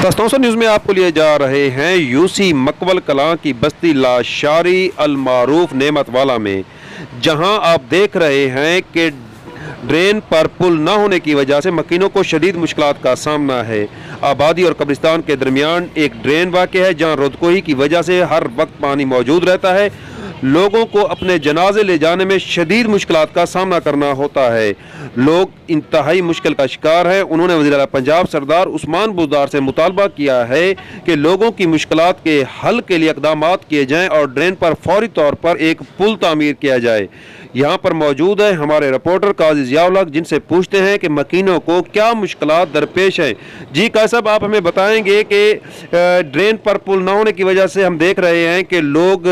तस्तौसा news में आपको लिए जा रहे हैं यूसी मकबल कलां की बस्ती लाशारी अल मारूफ नेमत वाला में, जहां आप देख रहे हैं कि ड्रेन पर पुल न होने की वजह से मकीनों को शदीद मुश्किलात का सामना है। आबादी और कब्रिस्तान के दरमियान एक ड्रेन वाक़ है जहां रुदकोही की वजह से हर वक्त पानी मौजूद रहता है। लोगों को अपने जनाजे ले जाने में शदीद मुश्किलात का सामना करना होता है। लोग इंतहाई मुश्किल का शिकार हैं। उन्होंने वज़ीर आला पंजाब सरदार उस्मान बुज़दार से मुतालबा किया है कि लोगों की मुश्किलात के हल के लिए इक़दामात किए जाएँ और ड्रेन पर फौरी तौर पर एक पुल तामीर किया जाए। यहाँ पर मौजूद है हमारे रिपोर्टर काजी ज़ियाउल हक, जिनसे पूछते हैं कि मकीनों को क्या मुश्किलात दरपेश हैं। जी काजी साहब, आप हमें बताएंगे कि ड्रेन पर पुल न होने की वजह से हम देख रहे हैं कि लोग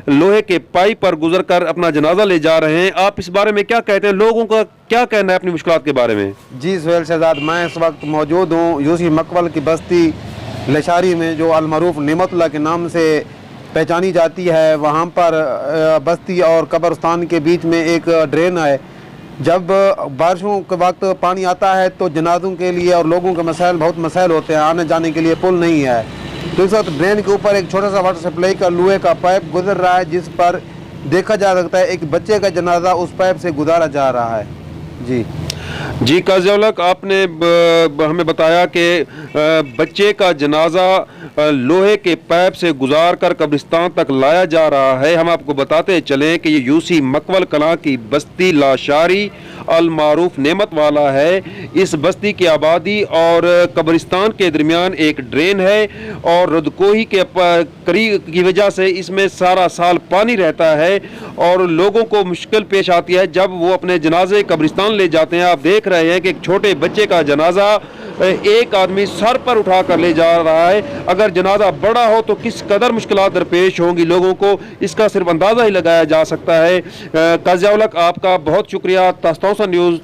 लोहे के पाइप पर गुजर कर अपना जनाजा ले जा रहे हैं। आप इस बारे में क्या कहते हैं, लोगों का क्या कहना है अपनी मुश्किलात के बारे में? जी सुहेल शहजाद, मैं इस वक्त मौजूद हूँ यूसी मकबल की बस्ती लशारी में, जो अलमरूफ नेमतुल्लाह के नाम से पहचानी जाती है। वहाँ पर बस्ती और कब्रिस्तान के बीच में एक ड्रेन है। जब बारिशों के वक्त पानी आता है तो जनाजों के लिए और लोगों के मसाइल बहुत मसाइल होते हैं, आने जाने के लिए पुल नहीं है। तो इस वक्त ड्रेन के ऊपर एक छोटा सा वाटर सप्लाई का लोहे का पाइप गुजर रहा है, जिस पर देखा जा सकता है एक बच्चे का जनाजा उस पाइप से गुजारा जा रहा है। जी काजी ज़ियाउल हक, आपने हमें बताया कि बच्चे का जनाजा लोहे के पाइप से गुजार कर कब्रिस्तान तक लाया जा रहा है। हम आपको बताते चलें कि ये यूसी मकबल कलां की बस्ती लाशारी अल मारूफ नेमत वाला है। इस बस्ती की आबादी और कब्रिस्तान के दरमियान एक ड्रेन है और रुदकोही के करीब की वजह से इसमें सारा साल पानी रहता है और लोगों को मुश्किल पेश आती है जब वो अपने जनाजे कब्रिस्तान ले जाते हैं। आप देख रहे हैं कि एक छोटे बच्चे का जनाजा एक आदमी सर पर उठा कर ले जा रहा है। अगर जनाजा बड़ा हो तो किस कदर मुश्किलात दरपेश होंगी लोगों को, इसका सिर्फ अंदाज़ा ही लगाया जा सकता है। काजी ज़ियाउल हक, आपका बहुत शुक्रिया। तस्तौसा न्यूज़